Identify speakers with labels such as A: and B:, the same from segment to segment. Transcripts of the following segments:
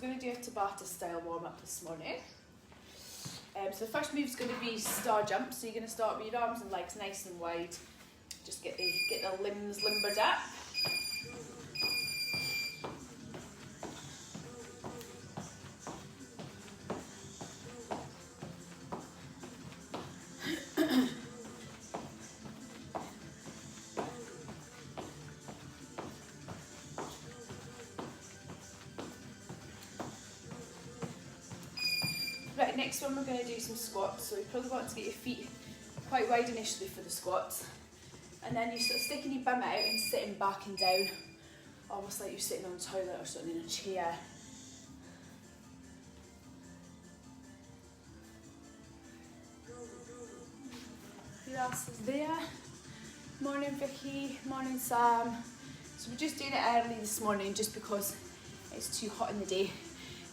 A: we're going to do a Tabata style warm up this morning. So the first move is going to be star jump. So you're going to start with your arms and legs nice and wide. Just get the limbs limbered up. Right, next one we're going to do some squats. So you probably want to get your feet quite wide initially for the squats. And then you sort of sticking your bum out and sitting back and down, almost like you're sitting on a toilet or something in a chair. Who else is there? Morning Vicky, morning Sam. So we're just doing it early this morning just because it's too hot in the day.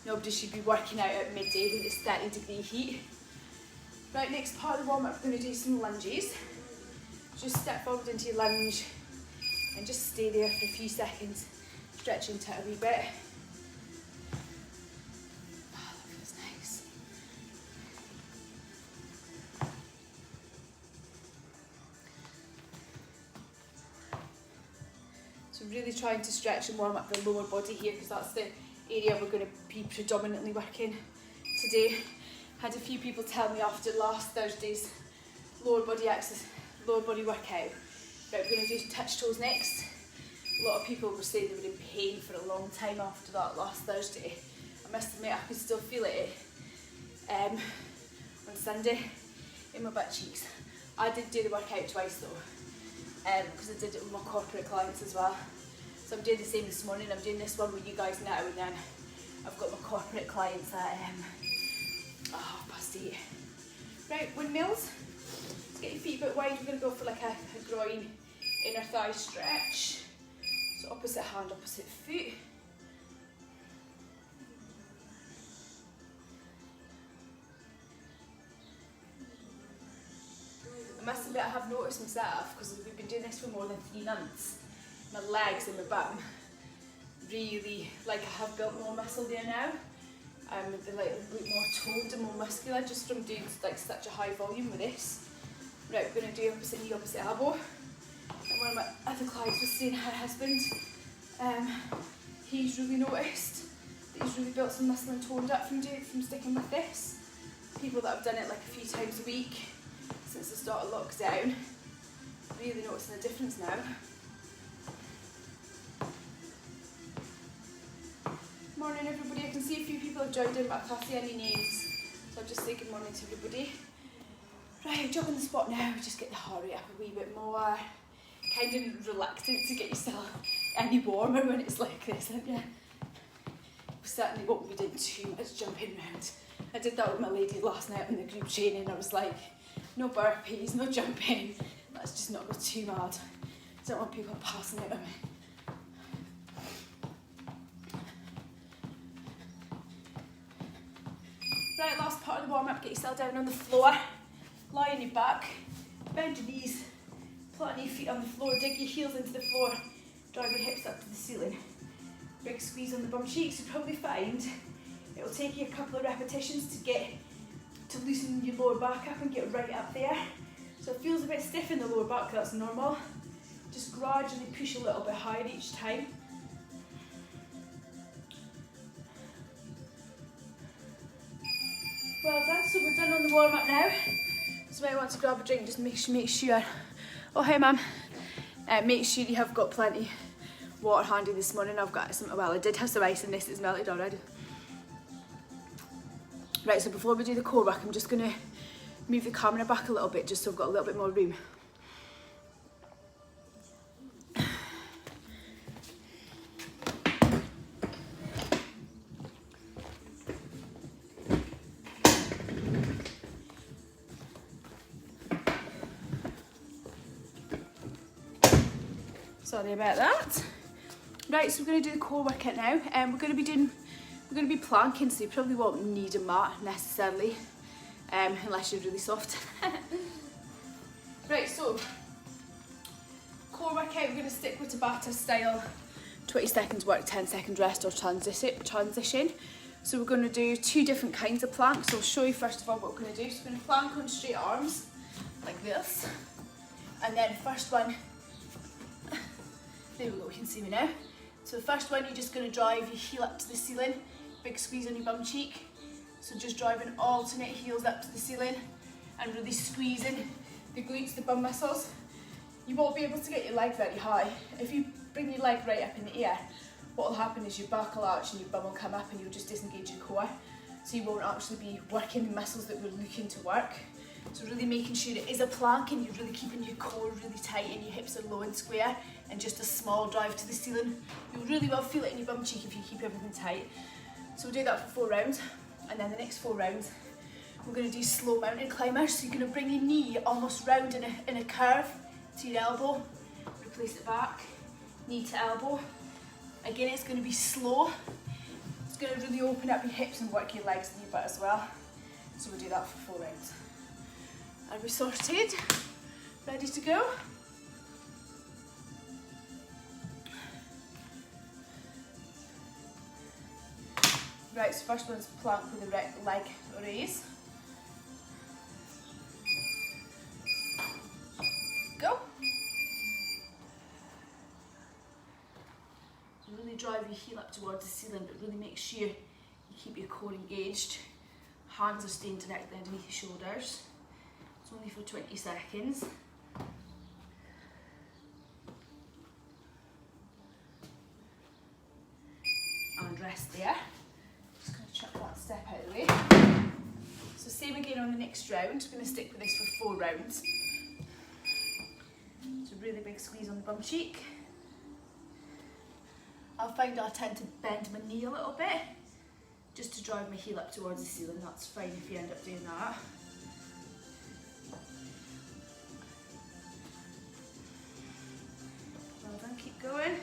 A: Nobody should be working out at midday with this 30-degree heat. Right, next part of the warm-up, we're going to do some lunges. Just step forward into your lunge and just stay there for a few seconds, stretch into it a wee bit. Oh, that feels nice. So really trying to stretch and warm up the lower body here because that's the area we're going to be predominantly working today. Had a few people tell me after last Thursday's lower body workout. Right, we're going to do touch toes next. A lot of people were saying they were in pain for a long time after that last Thursday. I must admit I could still feel it on Sunday in my butt cheeks. I did do the workout twice though, because I did it with my corporate clients as well. So I'm doing the same this morning. I'm doing this one with you guys now, and then I've got my corporate clients at 8:30. Right, windmills. Let's get your feet a bit wide. We're going to go for like a groin, inner thigh stretch. So opposite hand, opposite foot. I must admit I have noticed myself, because we've been doing this for more than 3 months, my legs and my bum really, like, I have built more muscle there now. They like look more toned and more muscular just from doing like such a high volume with this. Right, we're going to do opposite knee, opposite elbow. And one of my other clients was saying her husband, he's really noticed that he's really built some muscle and toned up from sticking with this. People that have done it like a few times a week since the start of lockdown, really noticing a difference now. Morning everybody, I can see a few people have joined in but I can't see any names, so I'll just say good morning to everybody. Right, jog on the spot now, just get the heart rate up a wee bit more. Kind of reluctant to get yourself any warmer when it's like this, aren't you? We certainly won't be doing too much jumping round. I did that with my lady last night on the group training. I was like, no burpees, no jumping, let's just not go too mad. I don't want people passing out on me. Right, last part of the warm-up, get yourself down on the floor, lie on your back, bend your knees, plant your feet on the floor, dig your heels into the floor, drive your hips up to the ceiling. Big squeeze on the bum cheeks. You'll probably find it will take you a couple of repetitions to loosen your lower back up and get right up there. So it feels a bit stiff in the lower back, that's normal. Just gradually push a little bit higher each time. Well done, so we're done on the warm up now. So I want to grab a drink, just make sure. Oh hey mum. Make sure you have got plenty of water handy this morning. I've got some, well I did have some ice in this, it's melted already. Right, so before we do the core work, I'm just going to move the camera back a little bit just so I've got a little bit more room. Sorry about that. Right, so we're going to do the core workout now, and we're going to be planking, so you probably won't need a mat necessarily, unless you're really soft. Right, so core workout, we're going to stick with Tabata style 20 seconds work, 10 second rest or transition. So we're going to do 2 different kinds of planks. So I'll show you first of all what we're going to do. So we're going to plank on straight arms, like this. And then first one, there we go, you can see me now. So the first one, you're just going to drive your heel up to the ceiling, big squeeze on your bum cheek. So just driving alternate heels up to the ceiling and really squeezing the glutes, the bum muscles. You won't be able to get your leg very high. If you bring your leg right up in the air, what will happen is your back will arch and your bum will come up and you'll just disengage your core. So you won't actually be working the muscles that we're looking to work. So really making sure it is a plank and you're really keeping your core really tight and your hips are low and square, and just a small drive to the ceiling. You'll really well feel it in your bum cheek if you keep everything tight. So we'll do that for 4 rounds, and then the next 4 rounds we're going to do slow mountain climbers. So you're going to bring your knee almost round in a curve to your elbow, replace it back, knee to elbow. Again, it's going to be slow. It's going to really open up your hips and work your legs and your butt as well. So we'll do that for 4 rounds. Are we sorted? Ready to go? Right, so first one's plank with a leg raise. Go. So really drive your heel up towards the ceiling, but really make sure you keep your core engaged. Hands are staying directly underneath your shoulders. It's only for 20 seconds. And rest there. Just going to chuck that step out of the way. So same again on the next round. We're going to stick with this for 4 rounds. So really big squeeze on the bum cheek. I'll find I tend to bend my knee a little bit, just to drive my heel up towards the ceiling. That's fine if you end up doing that. Well done, keep going.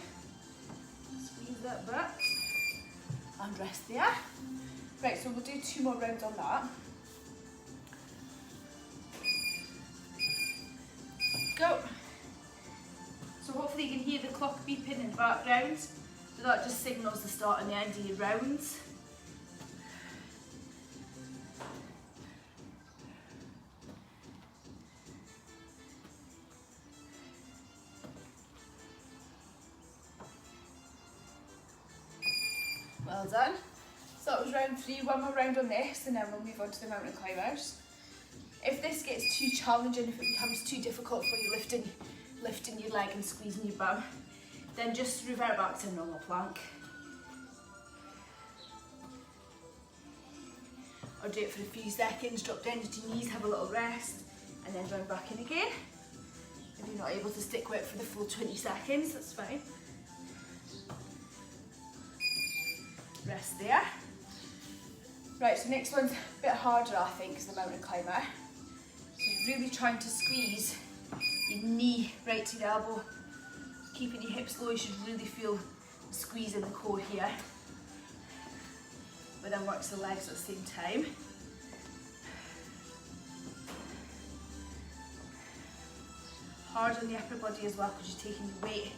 A: Squeeze that butt. And rest there. Right, so we'll do 2 more rounds on that. Go. So hopefully you can hear the clock beeping in the background. So that just signals the start and the end of your rounds. Well done. So that was round 3, 1 more round on this, and then we'll move on to the mountain climbers. If this gets too challenging, if it becomes too difficult for you lifting your leg and squeezing your bum, then just revert back to a normal plank. Or do it for a few seconds, drop down to your knees, have a little rest, and then round back in again. If you're not able to stick with it for the full 20 seconds, that's fine. Rest there. Right, so next one's a bit harder, I think, is the mountain climber. So you're really trying to squeeze your knee right to the elbow, keeping your hips low. You should really feel the squeeze in the core here, but then works the legs at the same time. Hard on the upper body as well, because you're taking the weight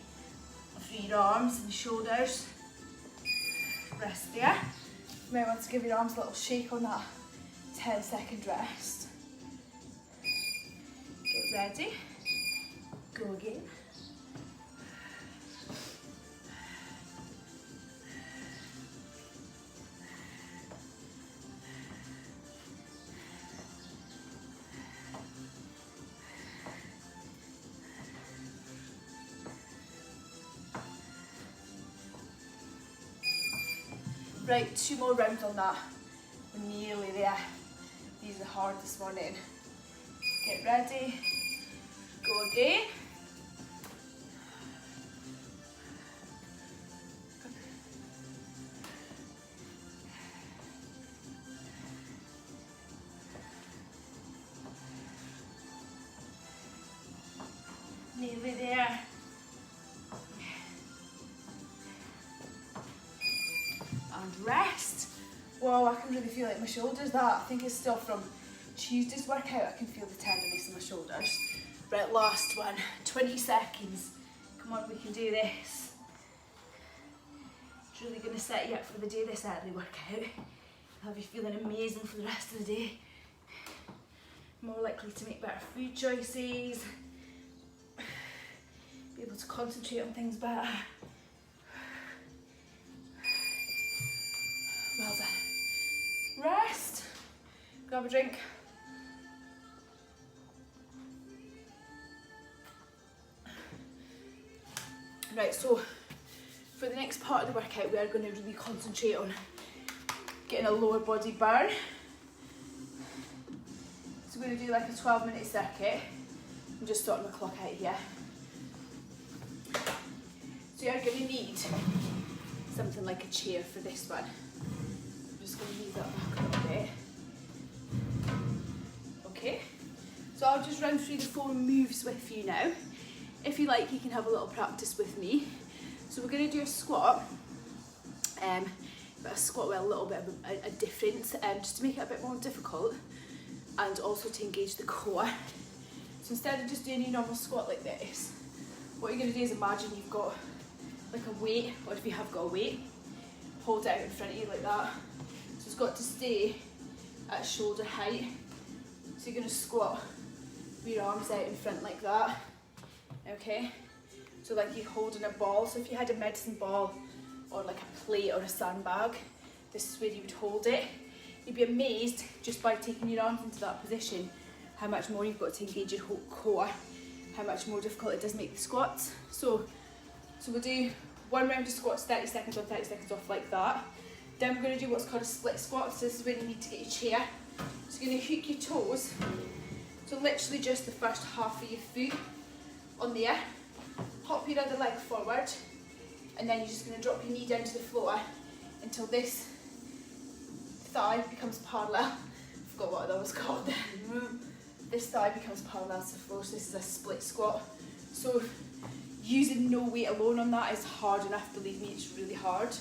A: through your arms and shoulders. Rest there. You might want to give your arms a little shake on that 10-second rest. Get ready. Go again. Right, 2 more rounds on that. We're nearly there. These are hard this morning. Get ready. Go again. Nearly there. And rest. Whoa, I can really feel it in my shoulders. That, I think, is still from Tuesday's workout. I can feel the tenderness in my shoulders. Right, last one. 20 seconds. Come on, we can do this. It's really going to set you up for the day, this early workout. It'll have you feeling amazing for the rest of the day. More likely to make better food choices. Be able to concentrate on things better. Well done. Rest. Grab a drink. Right, so for the next part of the workout, we are going to really concentrate on getting a lower body burn. So we're going to do like a 12-minute circuit. I'm just starting the clock out here. So you're going to need something like a chair for this one. I'm just going to move that back a little bit. Okay, so I'll just run through the 4 moves with you now. If you like, you can have a little practice with me. So we're going to do a squat, but a squat with a little bit of a difference, just to make it a bit more difficult and also to engage the core. So instead of just doing your normal squat like this, what you're going to do is imagine you've got like a weight, or if you have got a weight, hold it out in front of you like that. So it's got to stay at shoulder height. So you're going to squat with your arms out in front like that. Okay, so like you're holding a ball. So if you had a medicine ball or like a plate or a sandbag, this is where you would hold it. You'd be amazed just by taking your arms into that position how much more you've got to engage your whole core, how much more difficult it does make the squats. So we'll do 1 round of squats, 30 seconds on, 30 seconds off like that. Then we're going to do what's called a split squat. So this is when you need to get your chair. So you're going to hook your toes, so literally just the first half of your foot on the air, hop your other leg forward, and then you're just going to drop your knee down to the floor until this thigh becomes parallel. I forgot what that was called then. This thigh becomes parallel to the floor, so this is a split squat. So using no weight alone on that is hard enough, believe me, it's really hard.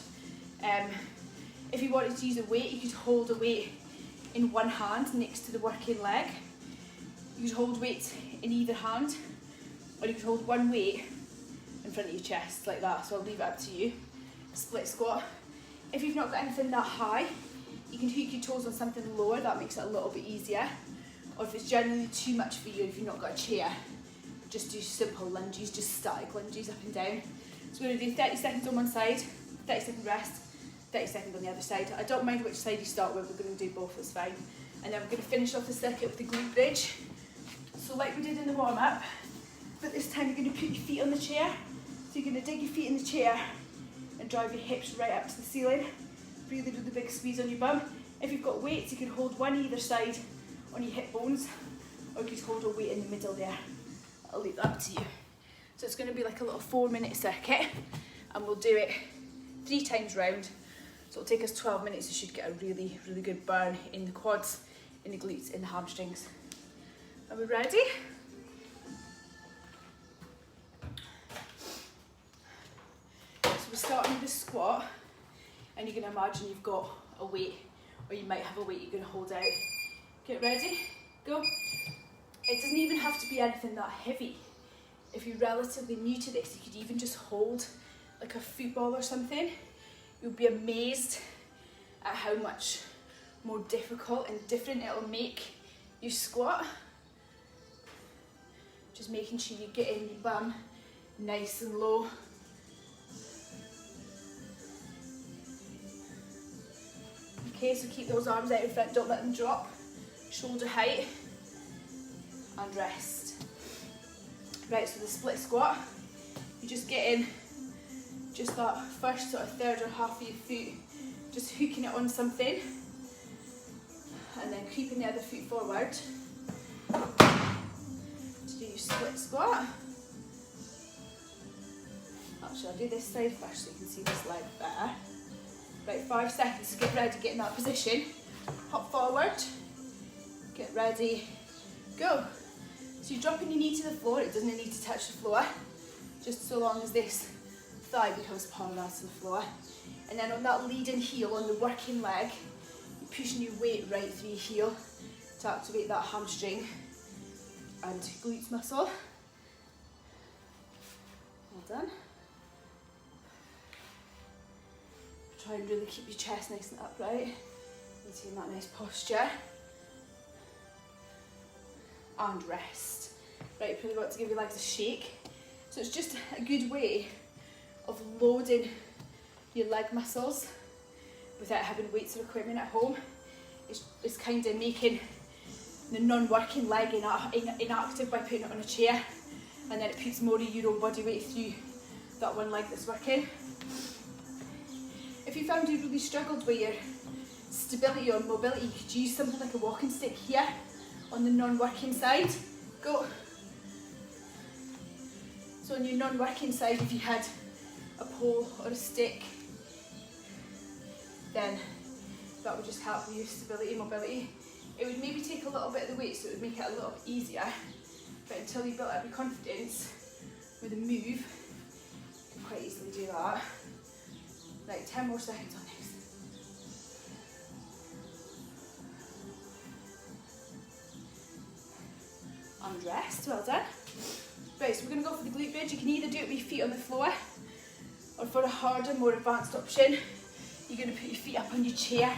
A: If you wanted to use a weight, you could hold a weight in one hand next to the working leg. You could hold weights in either hand, or you could hold one weight in front of your chest like that. So I'll leave it up to you. Split squat. If you've not got anything that high, you can hook your toes on something lower. That makes it a little bit easier. Or if it's generally too much for you, if you've not got a chair, just do simple lunges, just static lunges up and down. So we're going to do 30 seconds on one side, 30 second rest, 30 seconds on the other side. I don't mind which side you start with, we're going to do both, it's fine. And then we're going to finish off the circuit with the glute bridge. So like we did in the warm up, but this time you're going to put your feet on the chair. So you're going to dig your feet in the chair and drive your hips right up to the ceiling. Really do the big squeeze on your bum. If you've got weights, you can hold one either side on your hip bones, or you could hold a weight in the middle there. I'll leave that up to you. So it's going to be like a little 4-minute circuit, and we'll do it 3 times round. So it'll take us 12 minutes. You should get a really, really good burn in the quads, in the glutes, in the hamstrings. Are we ready? So we're starting with the squat, and you're going to imagine you've got a weight, or you might have a weight you're going to hold out. Get ready, go. It doesn't even have to be anything that heavy. If you're relatively new to this, you could even just hold like a football or something. You'll be amazed at how much more difficult and different it'll make you squat. Just making sure you get in your bum nice and low. Okay, so keep those arms out in front, don't let them drop. Shoulder height, and rest. Right, so the split squat, you just get in just that first sort of third or half of your foot, just hooking it on something, and then creeping the other foot forward to do your split squat. Actually, I'll do this side first so you can see this leg better. Right, 5 seconds, get ready, get in that position, hop forward, get ready, go. So you're dropping your knee to the floor, it doesn't need to touch the floor, just so long as this thigh becomes parallel to the floor. And then on that leading heel, on the working leg, you're pushing your weight right through your heel to activate that hamstring and glutes muscle. Well done. Try and really keep your chest nice and upright. Maintain that nice posture. And rest. Right, you probably want to give your legs a shake. So it's just a good way of loading your leg muscles without having weights or equipment at home. It's kind of making the non-working leg inactive by putting it on a chair, and then it puts more of your own body weight through that one leg that's working. If you found you really struggled with your stability or mobility, you could use something like a walking stick here on the non-working side. Go. So on your non-working side, if you had a pole or a stick, then that would just help with your stability and mobility. It would maybe take a little bit of the weight, so it would make it a little bit easier, but until you built up your confidence with a move, you can quite easily do that. Right, 10 more seconds on this. And rest, well done. Right, so we're going to go for the glute bridge. You can either do it with your feet on the floor, or for a harder, more advanced option, you're going to put your feet up on your chair,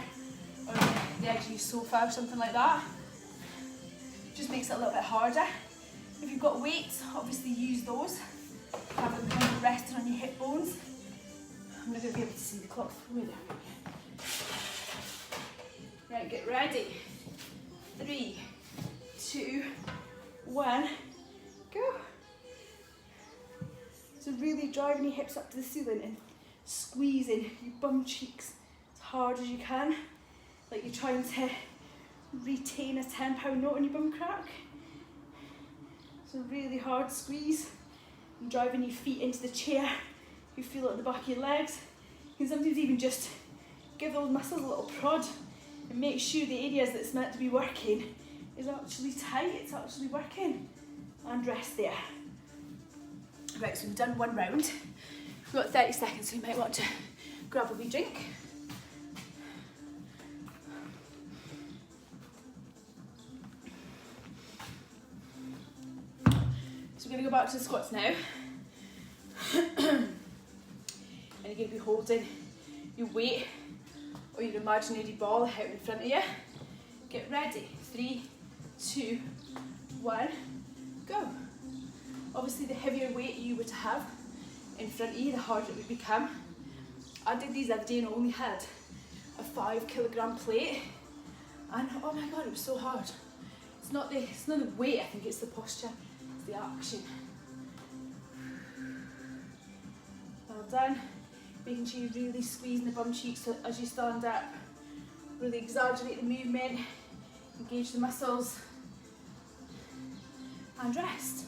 A: or on the edge of your sofa or something like that. Just makes it a little bit harder. If you've got weights, obviously use those. Have them kind of resting on your hip bones. I'm not going to be able to see the clock through there. Right, get ready. 3, 2, 1, go. So really driving your hips up to the ceiling and squeezing your bum cheeks as hard as you can, like you're trying to retain a £10 note on your bum crack. So really hard squeeze, and driving your feet into the chair. You feel it at the back of your legs. You can sometimes even just give those muscles a little prod and make sure the areas that's meant to be working is actually tight, it's actually working. And rest there. Right, so we've done one round. We've got 30 seconds, so you might want to grab a wee drink. So we're going to go back to the squats now. And you're going to be holding your weight or your imaginary ball out in front of you. Get ready. 3, 2, 1, go. Obviously, the heavier weight you were to have in front of you, the harder it would become. I did these the other day and only had a 5 kilogram plate, and oh my god, it was so hard. It's not the weight, I think it's the posture, it's the action. Well done. Making sure you're really squeezing the bum cheeks as you stand up. Really exaggerate the movement, engage the muscles, and rest.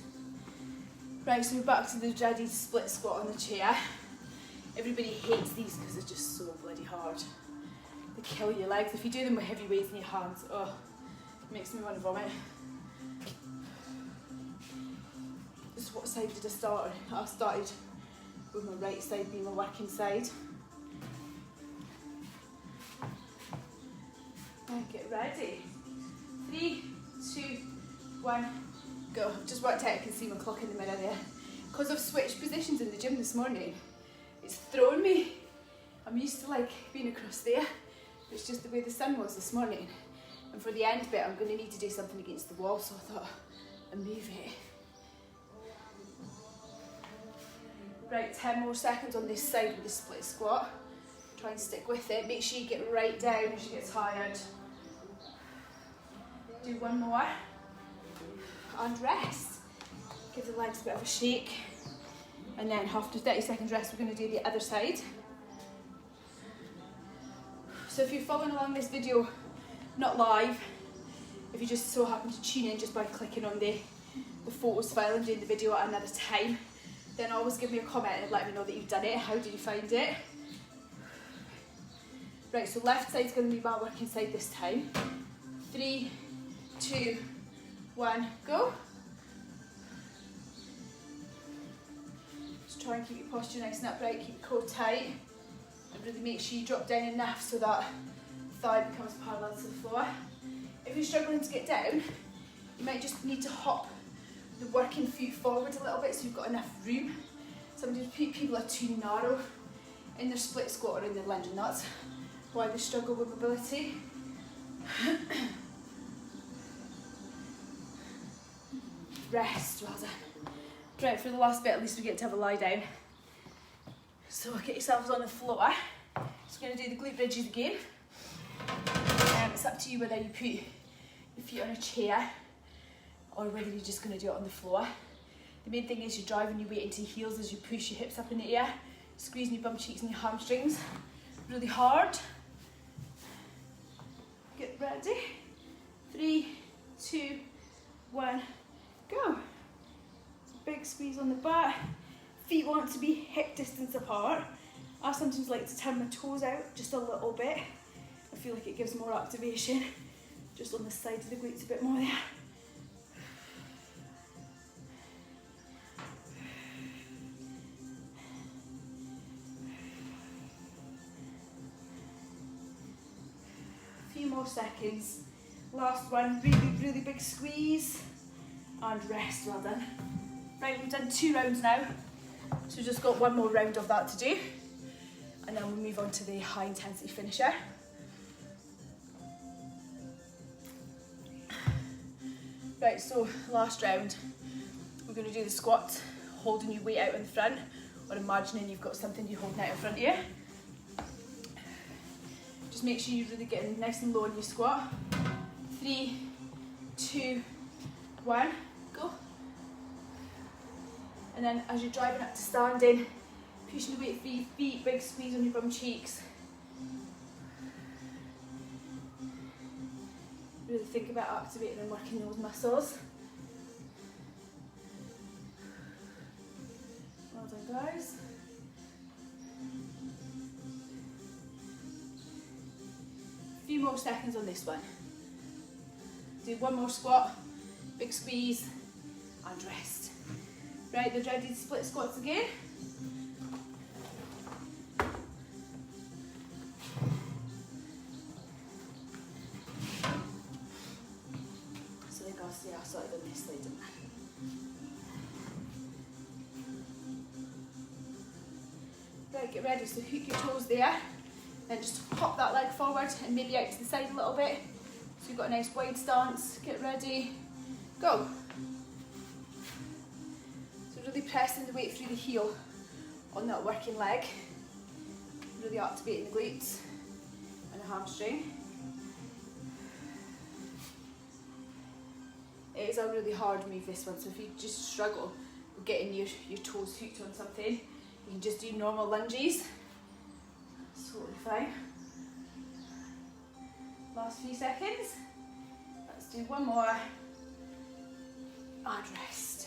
A: Right, so we're back to the dreaded split squat on the chair. Everybody hates these because they're just so bloody hard. They kill your legs. If you do them with heavy weights in your hands, oh, it makes me want to vomit. Just what side did I start on? I started with my right side being my working side. Right, get ready. 3, 2, 1, go. I've just worked out, I can see my clock in the mirror there. Because I've switched positions in the gym this morning, it's thrown me. I'm used to like being across there. It's just the way the sun was this morning. And for the end bit, I'm going to need to do something against the wall, so I thought I'd move it. Right, 10 more seconds on this side with the split squat. Try and stick with it. Make sure you get right down as you get tired. Do one more. And rest. Give the legs a bit of a shake. And then after 30 seconds rest, we're going to do the other side. So if you're following along this video, not live, if you just so happen to tune in just by clicking on the photos file and doing the video at another time, then always give me a comment and let me know that you've done it. How did you find it? Right, so left side's going to be my working side this time. 3, 2, 1, go. Just try and keep your posture nice and upright, keep your core tight, and really make sure you drop down enough so that thigh becomes parallel to the floor. If you're struggling to get down, you might just need to hop the working foot forward a little bit so you've got enough room. Sometimes people are too narrow in their split squat or in their lunge, and that's why they struggle with mobility. Rest, well done. Right, for the last bit, at least we get to have a lie down. So get yourselves on the floor. So we're going to do the glute bridges again. It's up to you whether you put your feet on a chair or whether you're just going to do it on the floor. The main thing is you're driving your weight into your heels as you push your hips up in the air, squeezing your bum cheeks and your hamstrings really hard. Get ready. 3, 2, 1, go. Big squeeze on the back. Feet want to be hip distance apart. I sometimes like to turn my toes out just a little bit. I feel like it gives more activation just on the side of the glutes a bit more there. A few more seconds. Last one, really, really big squeeze and rest, well done. Right, we've done 2 rounds now, so we've just got 1 more round of that to do, and then we'll move on to the high intensity finisher. Right, so last round, we're going to do the squat, holding your weight out in the front, or imagining you've got something you're holding out in front of you. Just make sure you're really getting nice and low in your squat. 3, 2, 1, go. And then as you're driving up to standing, pushing the weight through your feet, big squeeze on your bum cheeks. Really think about activating and working those muscles. Well done, guys. A few more seconds on this one. Do 1 more squat, big squeeze, and rest. Right, they're ready to split squats again. So they got the outside on this side, don't they? Right, get ready, so hook your toes there, then just pop that leg forward and maybe out to the side a little bit. So you've got a nice wide stance, get ready, go. Really pressing the weight through the heel on that working leg, really activating the glutes and the hamstring. It is a really hard move, this one, so if you just struggle with getting your toes hooked on something, you can just do normal lunges. It's totally fine. Last few seconds. Let's do 1 more and rest.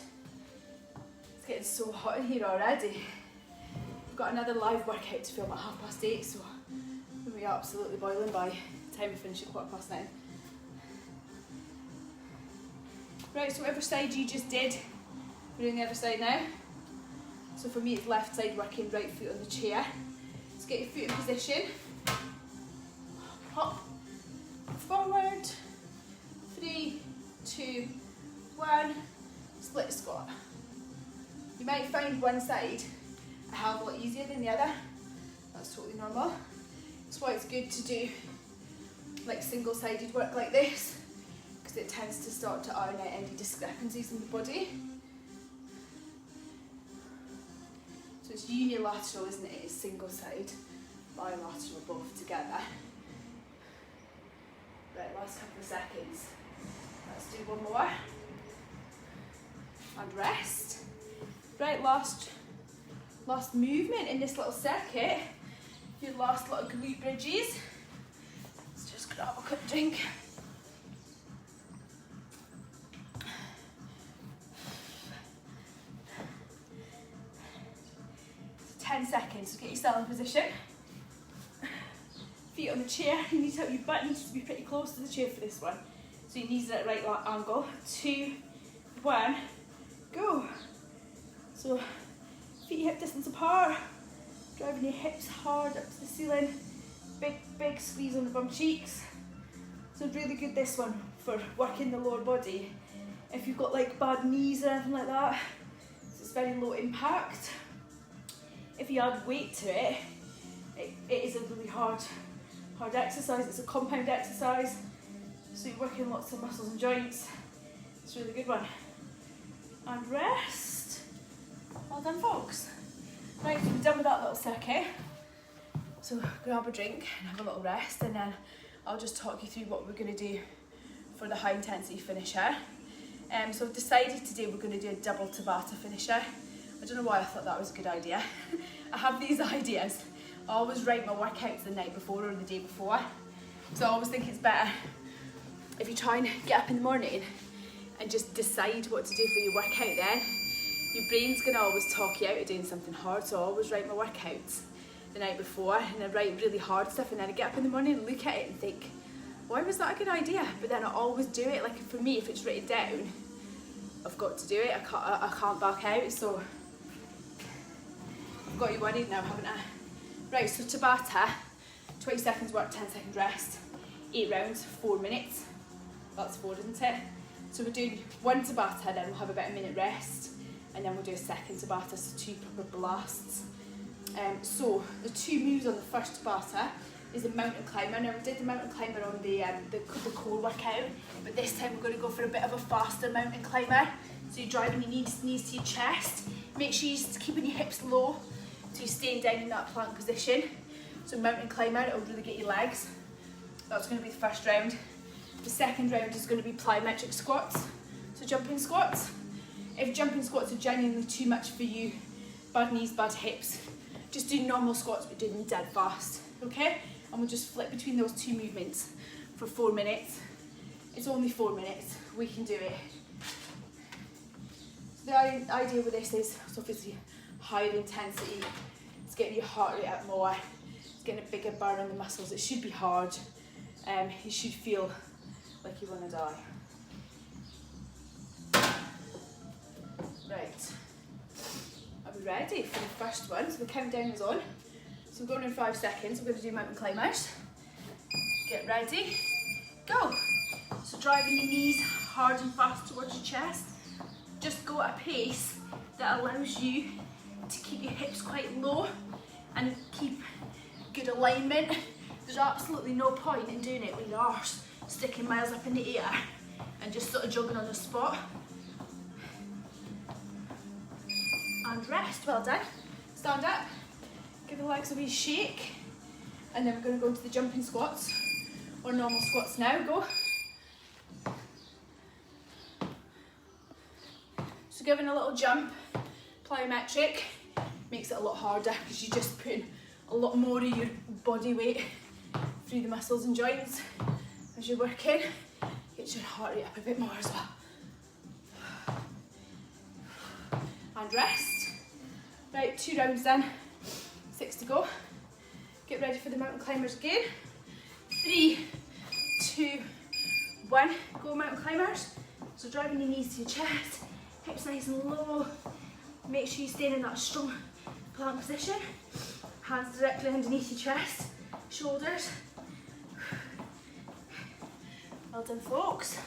A: It's getting so hot in here already. We've got another live workout to film at 8:30, so we'll be absolutely boiling by the time we finish at 9:15. Right, so whatever side you just did, we're doing the other side now. So for me it's left side working, right foot on the chair. Let's get your foot in position. Hop, forward, 3, 2, 1, split squat. You might find one side a hell of a lot easier than the other. That's totally normal. That's why it's good to do like single-sided work like this, because it tends to start to iron out any discrepancies in the body. So it's unilateral, isn't it? It's single side, bilateral, both together. Right, last couple of seconds. Let's do 1 more. And rest. Right, last movement in this little circuit. Your last little glute bridges. Let's just grab a quick drink. 10 seconds, so get yourself in position. Feet on the chair, you need to have your butt needs to be pretty close to the chair for this one. So your knees are at right angle. 2, 1, go. So feet hip distance apart, driving your hips hard up to the ceiling. Big squeeze on the bum cheeks. So really good this one for working the lower body. If you've got like bad knees or anything like that, so it's very low impact. If you add weight to it, it is a really hard exercise. It's a compound exercise, so you're working lots of muscles and joints. It's a really good one. And rest. Well done, folks. Right, so we're done with that little circuit. So grab a drink and have a little rest, and then I'll just talk you through what we're going to do for the high intensity finisher. So I've decided today we're going to do a double Tabata finisher. I don't know why I thought that was a good idea. I have these ideas. I always write my workouts the night before or the day before. So I always think it's better if you try and get up in the morning and just decide what to do for your workout then. Your brain's going to always talk you out of doing something hard, so I always write my workouts the night before, and I write really hard stuff, and then I get up in the morning and look at it and think, why was that a good idea? But then I always do it. Like for me, if it's written down, I've got to do it. I can't back out, so I've got you worried now, haven't I? Right, so Tabata, 20 seconds work, 10 seconds rest, 8 rounds, 4 minutes. That's 4, isn't it? So we're doing 1 Tabata, then we'll have about a minute rest, and then we'll do a second Tabata, so 2 proper blasts. So the 2 moves on the first Tabata is a mountain climber. Now we did the mountain climber on the core workout, but this time we're going to go for a bit of a faster mountain climber. So you're driving your knees to your chest. Make sure you're keeping your hips low, so you're staying down in that plank position. So mountain climber, it'll really get your legs. That's going to be the first round. The second round is going to be plyometric squats, so jumping squats. If jumping squats are genuinely too much for you, bad knees, bad hips, just do normal squats but do them dead fast, okay? And we'll just flip between those 2 movements for 4 minutes. It's only 4 minutes, we can do it. So the idea with this is, so obviously higher intensity, it's getting your heart rate up more, it's getting a bigger burn on the muscles. It should be hard, you should feel like you want to die. Right, are we ready for the first one? So the countdown is on. So we're going in 5 seconds. We're going to do mountain climbers. Get ready, go. So driving your knees hard and fast towards your chest. Just go at a pace that allows you to keep your hips quite low and keep good alignment. There's absolutely no point in doing it with your arse sticking miles up in the air and just sort of jogging on the spot. And rest, well done. Stand up, give the legs a wee shake, and then we're going to go into the jumping squats, or normal squats now, go. So giving a little jump, plyometric, makes it a lot harder because you're just putting a lot more of your body weight through the muscles and joints as you're working. Gets your heart rate up a bit more as well. And rest. Right, 2 rounds done, 6 to go. Get ready for the mountain climbers again. 3, 2, 1, go mountain climbers. So driving your knees to your chest, hips nice and low. Make sure you're staying in that strong plank position. Hands directly underneath your chest, shoulders. Well done, folks.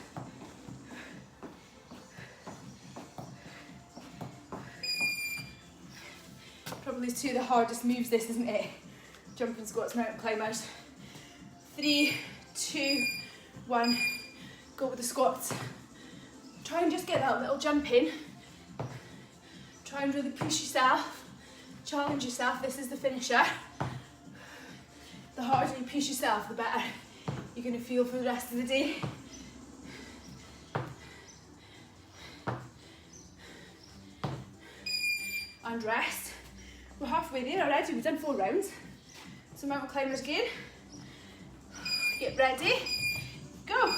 A: Probably 2 of the hardest moves, this, isn't it? Jumping squats, mountain climbers. 3, 2, 1, go with the squats. Try and just get that little jump in. Try and really push yourself, challenge yourself. This is the finisher. The harder you push yourself, the better you're going to feel for the rest of the day. And rest. We're halfway there already, we've done 4 rounds. So mountain climbers again. Get ready, go.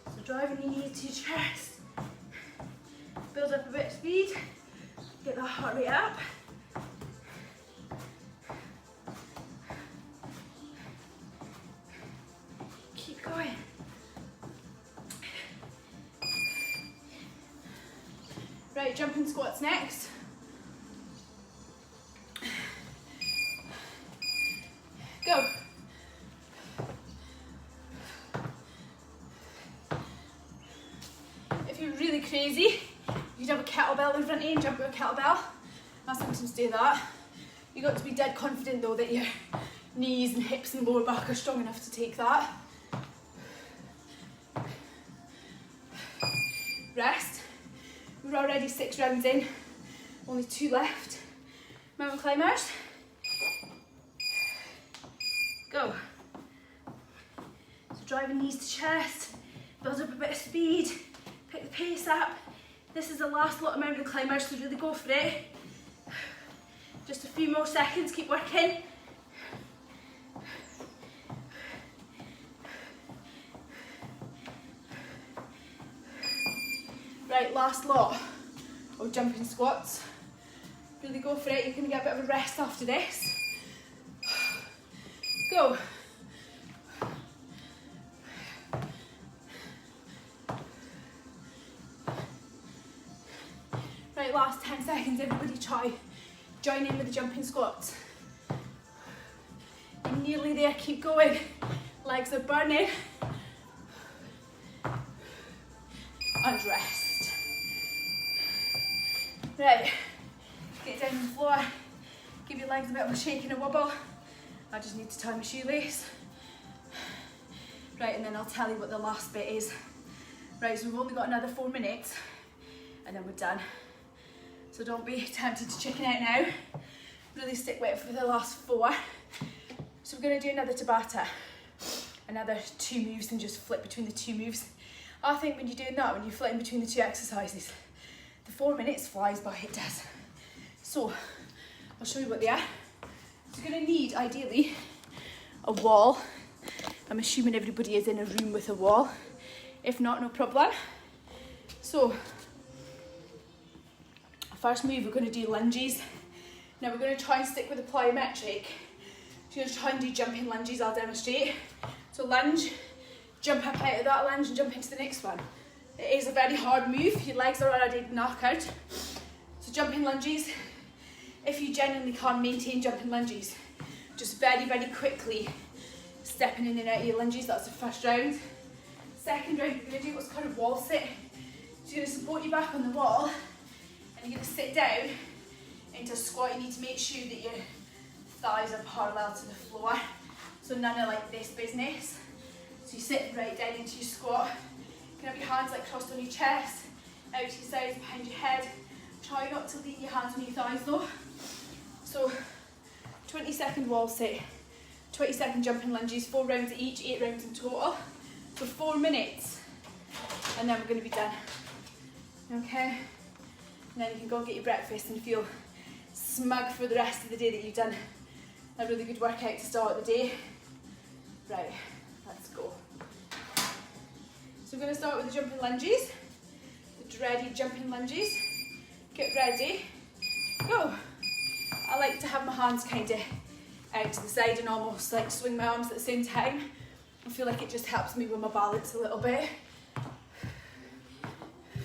A: So driving your knees to your chest. Build up a bit of speed. Get that heart rate up. Keep going. Right, jumping squats next. Go. If you're really crazy, you could have a kettlebell in front of you and jump with a kettlebell. I sometimes do that. You've got to be dead confident though that your knees and hips and lower back are strong enough to take that. Rest. We're already 6 rounds in, only 2 left. Mountain climbers. Go. So driving knees to chest, build up a bit of speed, pick the pace up. This is the last lot of mountain climbers, so really go for it. Just a few more seconds, keep working. Right, last lot of jumping squats. Really go for it, you're going to get a bit of a rest after this. Go. Right, last 10 seconds, everybody try. Join in with the jumping squats. You're nearly there, keep going. Legs are burning. And rest. Right, get down on the floor. Give your legs a bit of a shake and a wobble. I just need to tie my shoelace. Right, and then I'll tell you what the last bit is. Right, so we've only got another 4 minutes and then we're done. So don't be tempted to chicken out now. Really stick with it for the last 4. So we're going to do another Tabata. Another 2 moves and just flip between the 2 moves. I think when you're doing that, when you're flitting between the 2 exercises, the 4 minutes flies by, it does. So, I'll show you what they are. So you're going to need, ideally, a wall. I'm assuming everybody is in a room with a wall. If not, no problem. So, first move, we're going to do lunges. Now we're going to try and stick with the plyometric. So you're going to try and do jumping lunges, I'll demonstrate. So lunge, jump up out of that lunge and jump into the next one. It is a very hard move, your legs are already knackered. So jumping lunges, if you genuinely can't maintain jumping lunges, just very, very quickly stepping in and out of your lunges, that's the first round. Second round, you're going to do what's called a wall sit. So you're going to support your back on the wall, and you're going to sit down into a squat. You need to make sure that your thighs are parallel to the floor, so none of like this business. So you sit right down into your squat. You can have your hands like crossed on your chest, out to your sides, behind your head. Try not to lean your hands on your thighs though. So 20-second wall sit, 20-second jumping lunges, 4 rounds each, 8 rounds in total. So 4 minutes, and then we're going to be done. Okay? And then you can go and get your breakfast and feel smug for the rest of the day that you've done a really good workout to start the day. Right, let's go. So we're going to start with the jumping lunges, the dreaded jumping lunges. Get ready, go. I like to have my hands kind of out to the side and almost like swing my arms at the same time. I feel like it just helps me with my balance a little bit.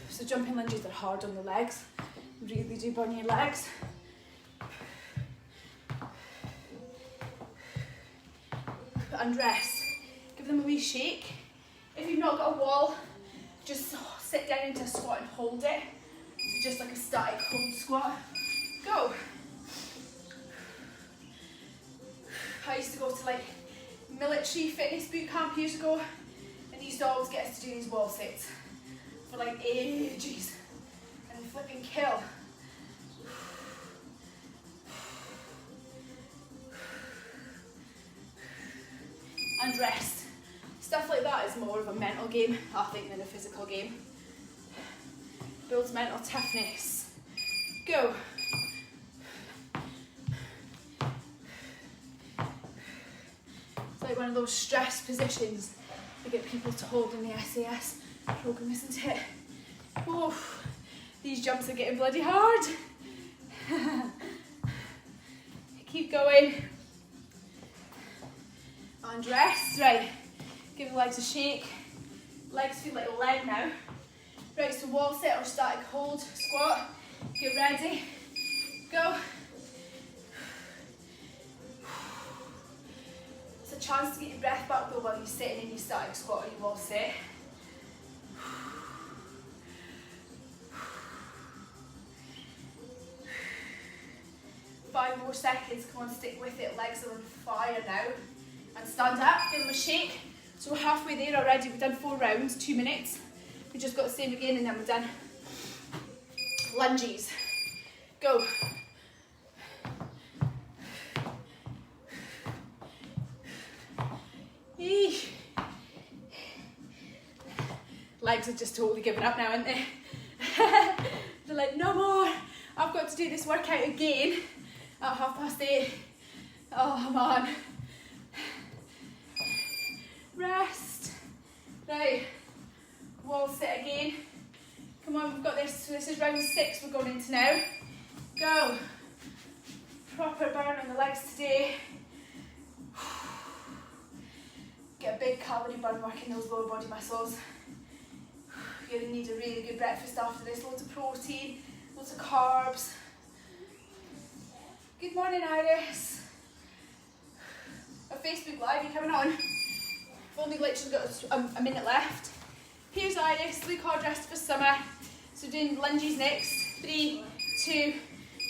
A: So jumping lunges are hard on the legs, really do burn your legs. And rest, give them a wee shake. If you've not got a wall, just sit down into a squat and hold it. So just like a static hold squat. Go. I used to go to like military fitness boot camp years ago, and they used to always get us to do these wall sits for like ages and flipping kill. And rest. Stuff like that is more of a mental game, I think, than a physical game. Builds mental toughness. Go. It's like one of those stress positions they get people to hold in the SAS program, isn't it? Oof, these jumps are getting bloody hard. Keep going. And rest, right. Give the legs a shake. Legs feel like a leg now. Right, so wall sit or static hold, squat. Get ready. Go. It's a chance to get your breath back though while you're sitting in your static squat or your wall sit. more seconds. Come on, stick with it. Legs are on fire now. And stand up, give them a shake. So we're halfway there already. We've done 4 rounds, 2 minutes. We just got the same again and then we're done. Lunges. Go. Eesh. Legs are just totally giving up now, aren't they? They're like, no more. I've got to do this workout again at 8:30. Oh man. Rest. Right. Wall sit again. Come on, we've got this. So this is round 6 we're going into now. Go. Proper burn on the legs today. Get a big calorie burn working those lower body muscles. You're going to need a really good breakfast after this. Loads of protein, loads of carbs. Good morning, Iris. A Facebook Live, you coming on? I've only literally got a minute left. Here's Iris, look hard dressed for summer. So doing lunges next. 3, 2,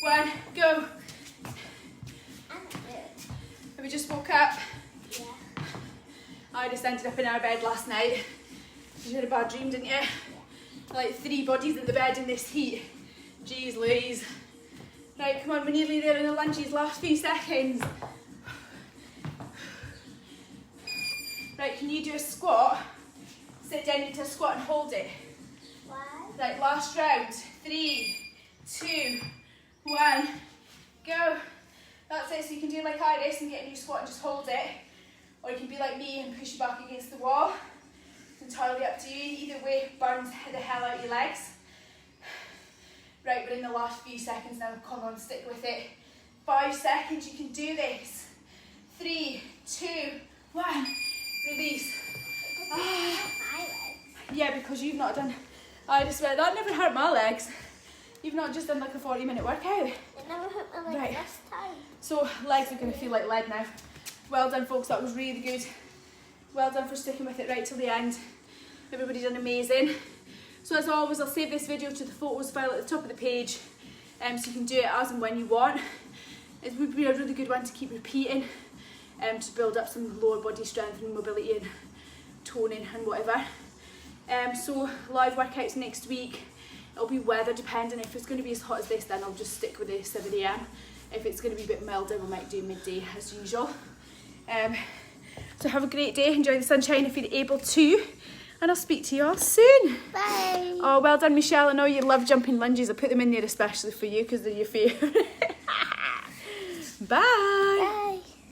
A: 1, go. Have we just woke up?
B: Yeah.
A: Iris ended up in our bed last night. You had a bad dream, didn't you? Yeah. Like 3 bodies in the bed in this heat. Jeez Louise. Right, come on, we're nearly there in the lunges, last few seconds. Right, can you do a squat? Sit down into a squat and hold it.
B: Why?
A: Right, last round. 3, 2, 1, go. That's it, so you can do like Iris and get a new squat and just hold it. Or you can be like me and push your back against the wall. It's entirely up to you. Either way burns the hell out of your legs. Right, we're in the last few seconds now. Come on, stick with it. 5 seconds, you can do this. 3, 2, 1. Release. Yeah, because you've not done... I swear, that never hurt my legs. You've not just done like a 40-minute workout.
B: It never hurt my legs
A: Right.
B: last time.
A: So, legs are going to feel like lead now. Well done, folks. That was really good. Well done for sticking with it right till the end. Everybody done amazing. So as always, I'll save this video to the photos file at the top of the page, so you can do it as and when you want. It would be a really good one to keep repeating, to build up some lower body strength and mobility and toning and whatever. So live workouts next week. It'll be weather dependent. If it's going to be as hot as this, then I'll just stick with the 7 AM. If it's going to be a bit milder, we might do midday as usual. So have a great day, enjoy the sunshine if you're able to, and I'll speak to you all soon.
B: Bye.
A: Oh, well done, Michelle. I know you love jumping lunges. I put them in there especially for you because they're your favourite. Bye.
B: Bye.